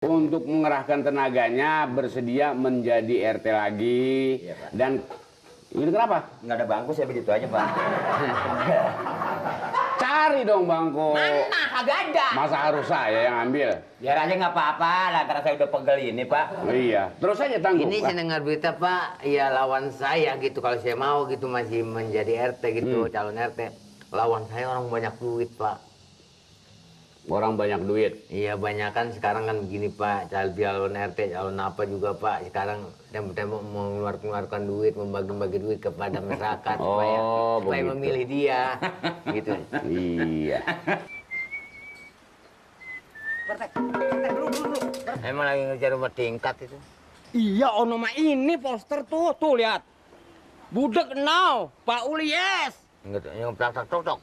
untuk mengerahkan tenaganya bersedia menjadi RT lagi. Iya, Pak. Dan ini kenapa? Nggak ada bangku, saya begitu aja, Pak. Cari dong bangku. Mana? Kagak ada. Masa harus saya yang ambil? Biar aja nggak apa-apa, lantaran saya udah pegel ini, Pak. Oh, iya, terus aja tangguh. Ini saya dengar berita Pak, ya lawan saya gitu kalau saya mau gitu masih menjadi RT gitu, calon RT. Lawan saya orang banyak duit Pak. Orang banyak duit. Iya banyak kan sekarang kan begini Pak, calon RT, calon apa juga Pak. Sekarang tembok-tembok mengeluarkan duit, membagi-bagi duit kepada masyarakat supaya memilih dia, gitu. Iya. Emang lagi ngejar rumah tingkat itu. Iya, ono mah ini poster tuh lihat. Budek now, Pak Ulies. Nggak, yang plak tok tok.